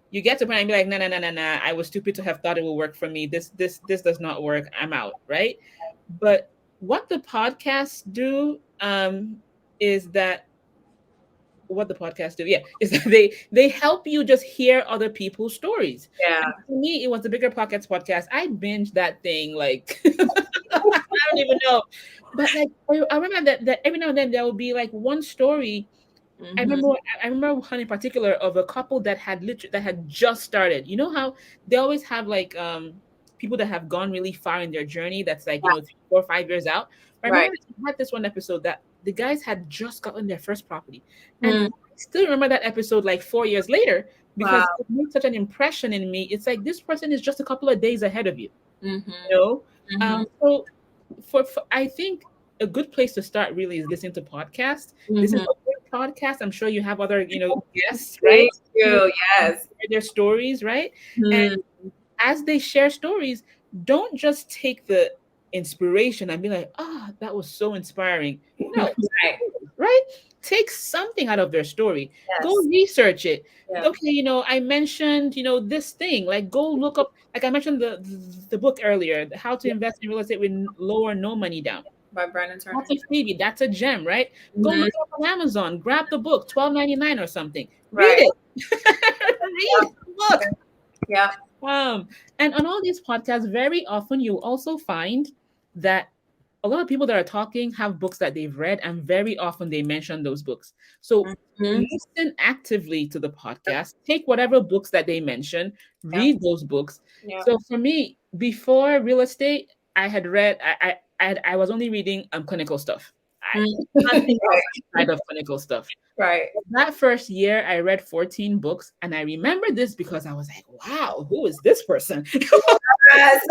S2: You get to a point and be like, no, I was stupid to have thought it will work for me. This does not work. I'm out, right? But what the podcasts do is that is that they help you just hear other people's stories. And for me, it was the Bigger Pockets podcast. I binged that thing like I don't even know. But like I remember that every now and then there will be like one story I
S1: Mm-hmm.
S2: remember I remember one in particular of a couple that had literally that had just started. You know how they always have like people that have gone really far in their journey that's like,
S1: Yeah.
S2: 3, 4, 5 years out. But I
S1: Right.
S2: remember I had this one episode that the guys had just gotten their first property. And
S1: Mm.
S2: I still remember that episode like 4 years later
S1: Wow.
S2: because it made such an impression in me. It's like this person is just a couple of days ahead of you,
S1: Mm-hmm.
S2: you know?
S1: Mm-hmm.
S2: So for I think a good place to start really is listening to podcasts. This is
S1: Mm-hmm.
S2: a good podcast. I'm sure you have other, guests, right?
S1: Thank you.
S2: Who
S1: Yes.
S2: share their stories, right? And
S1: Mm.
S2: as they share stories, don't just take the inspiration and be like, "Ah, that was so inspiring." No,
S1: Right.
S2: right? Take something out of their story. Go
S1: Yes.
S2: research it.
S1: Yeah.
S2: Okay, I mentioned, this thing. Like go look up, like I mentioned the book earlier, How to
S1: Yeah.
S2: Invest in Real Estate with Low or No Money Down.
S1: By Brandon
S2: That's
S1: Turner.
S2: a freebie. That's a gem, right? Go
S1: Mm-hmm.
S2: look it up on Amazon. Grab the book, 12.99 or something. Read
S1: Right.
S2: it. Read the book.
S1: Yeah.
S2: Um, and on all these podcasts, very often you also find that a lot of people that are talking have books that they've read, and very often they mention those books. So
S1: Mm-hmm.
S2: listen actively to the podcast, take whatever books that they mention,
S1: Yeah.
S2: read those books.
S1: Yeah.
S2: So for me, before real estate, I had read, I was only reading clinical stuff. I
S1: Mm.
S2: nothing else
S1: Right.
S2: outside of clinical stuff.
S1: Right.
S2: That first year, I read 14 books, and I remember this because I was like, "Wow, who is this person?
S1: Yes.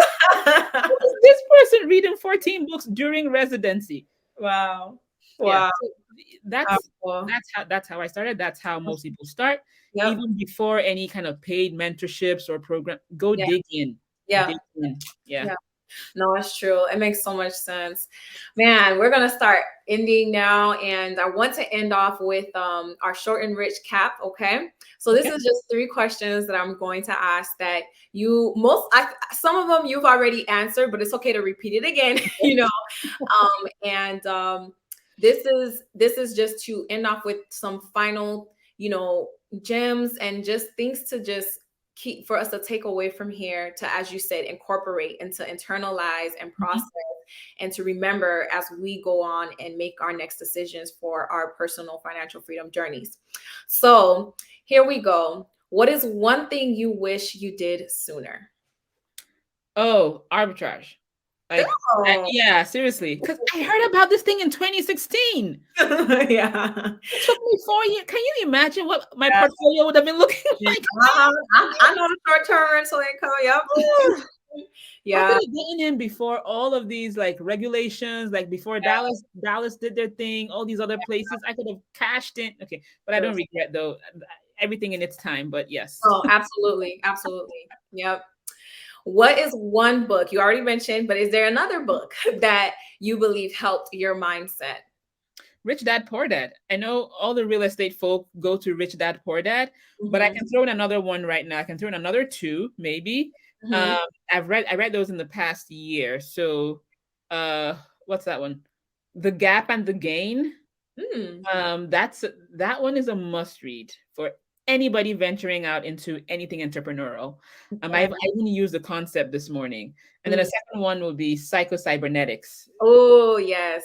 S2: Who is this person reading 14 books during residency?"
S1: Wow.
S2: Yeah,
S1: Wow.
S2: so that's
S1: Powerful.
S2: that's how I started. That's how most people start.
S1: Yep.
S2: Even before any kind of paid mentorships or program, go
S1: Yeah.
S2: dig in.
S1: Yeah.
S2: Dig in. Yeah.
S1: Yeah. No, it's true. It makes so much sense. Man, we're gonna start ending now, and I want to end off with our short and rich cap. Okay. So this
S2: Okay.
S1: is just 3 questions that I'm going to ask that some of them you've already answered, but it's okay to repeat it again, and this is just to end off with some final, gems and just things to just keep for us to take away from here to, as you said, incorporate and to internalize and process and to remember as we go on and make our next decisions for our personal financial freedom journeys. So here we go. What is one thing you wish you did sooner?
S2: Oh, arbitrage. Like,
S1: Oh,
S2: yeah, seriously. Because I heard about this thing in 2016.
S1: yeah.
S2: It took me 4 years. Can you imagine what my
S1: Yeah.
S2: portfolio would have been looking like?
S1: I know the short-term rental income. Yep.
S2: I
S1: Yeah.
S2: could have gotten in before all of these like regulations, like before Dallas did their thing, all these other places. I could have cashed in. Okay, but I
S1: True.
S2: don't regret though. Everything in its time, but yes.
S1: Oh, absolutely. Absolutely. Yep. What is one book you already mentioned, but is there another book that you believe helped your mindset?
S2: Rich Dad Poor Dad. I know all the real estate folk go to Rich Dad Poor Dad, but I
S1: Mhm.
S2: can throw in another one right now. I can throw in another two, maybe.
S1: Mhm.
S2: I read those in the past year. So what's that one? The Gap and the Gain.
S1: Mm.
S2: That one is a must read for anybody venturing out into anything entrepreneurial.
S1: Yeah.
S2: I even used the concept this morning. And then a
S1: Mm.
S2: second one will be Psycho-Cybernetics.
S1: Oh, yes.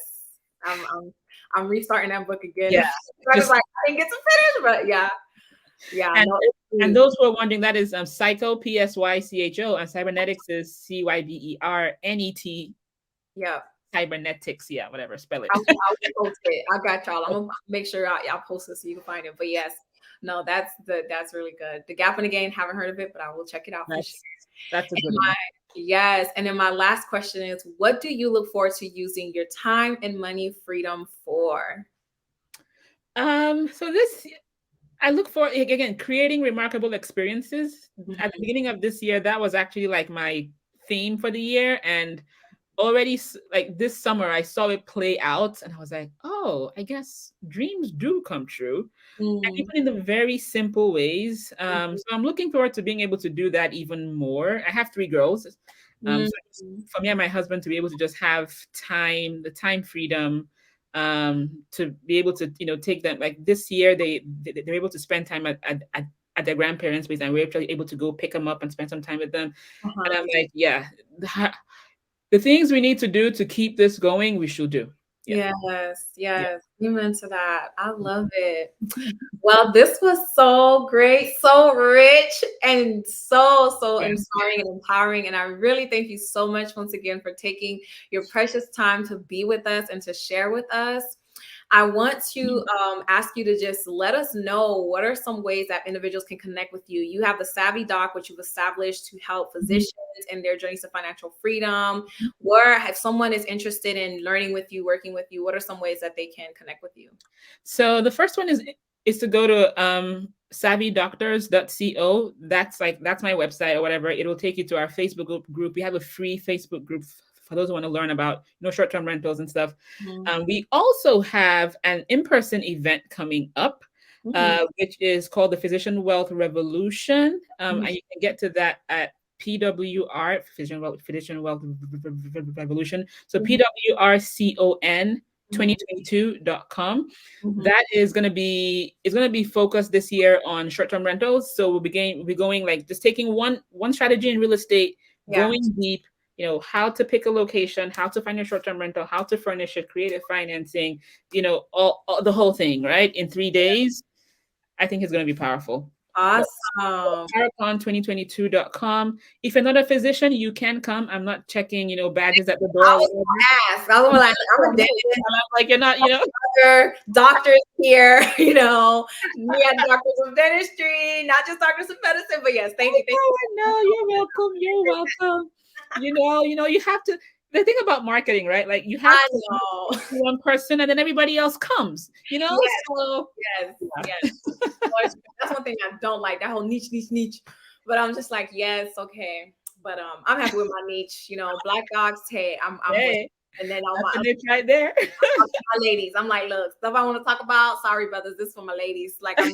S1: I'm restarting that book again.
S2: Yeah.
S1: I was
S2: Just
S1: like, I didn't get to finish, but yeah. Yeah.
S2: and
S1: No,
S2: and those who are wondering, that is Psycho, Psycho, and Cybernetics is Cybernets,
S1: yeah.
S2: Cybernetics, yeah, whatever, spell it.
S1: I'll post it. I got y'all. I'm gonna make sure y'all post it so you can find it. But yes, no, that's really good. The Gap in the Game, haven't heard of it, but I will check it out for sure.
S2: That's a
S1: And
S2: good one.
S1: yes, and then my last question is, what do you look forward to using your time and money freedom for?
S2: So this I look for, again, creating remarkable experiences. At the
S1: Mhm.
S2: beginning of this year, that was actually like my theme for the year, and already like this summer I saw it play out, and I was like, oh, I guess dreams do come true, and
S1: Mm.
S2: even in the very simple ways. So I'm looking forward to being able to do that even more. I have 3 girls.
S1: Mm.
S2: So for me and my husband to be able to just have the time freedom, to be able to, take them, like this year they're able to spend time at their grandparents' place, and we're actually able to go pick them up and spend some time with them. And
S1: Uh-huh.
S2: I'm like, yeah, the things we need to do to keep this going, we should do.
S1: Yes,
S2: Yeah.
S1: yes. Amen to that. I love it. Well, this was so great, so rich, and so
S2: Yeah.
S1: inspiring and empowering. And I really thank you so much once again for taking your precious time to be with us and to share with us. I want to ask you to just let us know what are some ways that individuals can connect with you. You have the Savvy Doc, which you've established to help physicians in their journeys to financial freedom. Where, if someone is interested in learning with you, working with you, what are some ways that they can connect with you?
S2: So the first one is to go to SavvyDoctors.co. That's my website or whatever. It'll take you to our Facebook group. We have a free Facebook group for those who want to learn about short-term rentals and stuff. We also have an in-person event coming up, which is called the Physician Wealth Revolution. And you can get to that at PWR, Physician Wealth Revolution. So PWRCON 2022.com. That is going to be focused this year on short-term rentals. So we'll be going like just taking one strategy in real estate, going deep, how to pick a location, how to find a short-term rental, how to furnish it, creative financing, all the whole thing, right? In 3 days. I think it's going to be powerful.
S1: Awesome.
S2: Paracon2022.com. If you're not a physician, you can come. I'm not checking, badges at the door.
S1: I was going to ask. I was like, I'm a dentist.
S2: Like, you're not,
S1: Other doctors here, we had doctors of dentistry, not just doctors of medicine, but yes, thank you.
S2: No, you're welcome. You're welcome. You have to. The thing about marketing, right? Like you have to know one person, and then everybody else comes.
S1: Yes.
S2: So
S1: yes. That's one thing I don't like, that whole niche. But I'm just like, yes, okay. But I'm happy with my niche. Black docs. Hey, I'm with. And then
S2: my niche right there.
S1: My ladies, I'm like, look, stuff I want to talk about. Sorry, brothers, this is for my ladies. Like, I'm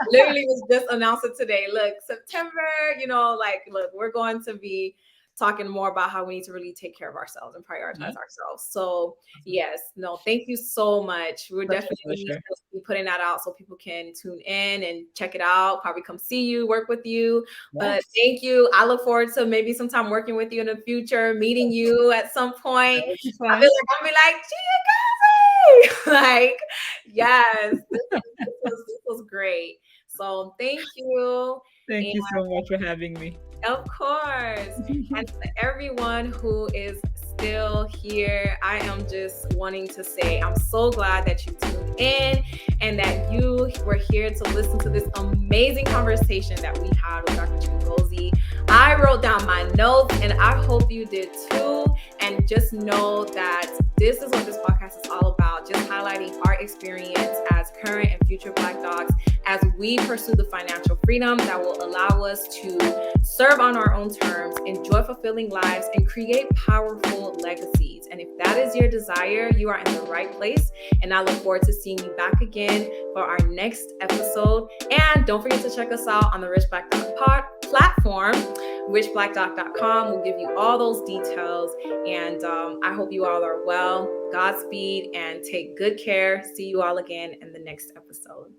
S1: literally was just announced it today. Look, September. Look, we're going to be talking more about how we need to really take care of ourselves and prioritize ourselves. So yes, no, thank you so much. We're definitely be putting that out so people can tune in and check it out, probably come see you, work with you. But thank you. I look forward to maybe sometime working with you in the future, meeting you at some point. I feel like I'll be like, Chiagozie! Like, yes, this was great. So thank you.
S2: Thank you so much for having me.
S1: Of course. And to everyone who is still here, I am just wanting to say I'm so glad that you tuned in and that you were here to listen to this amazing conversation that we had with Dr. Chiagozie. I wrote down my notes and I hope you did too. And just know that this is what this podcast is all about, just highlighting our experience as current and future Black docs as we pursue the financial freedom that will allow us to serve on our own terms, enjoy fulfilling lives, and create powerful legacies. And if that is your desire, you are in the right place. And I look forward to seeing you back again for our next episode. And don't forget to check us out on the Rich Black Doc platform. richblackdoc.com will give you all those details. And I hope you all are well. Godspeed and take good care. See you all again in the next episode.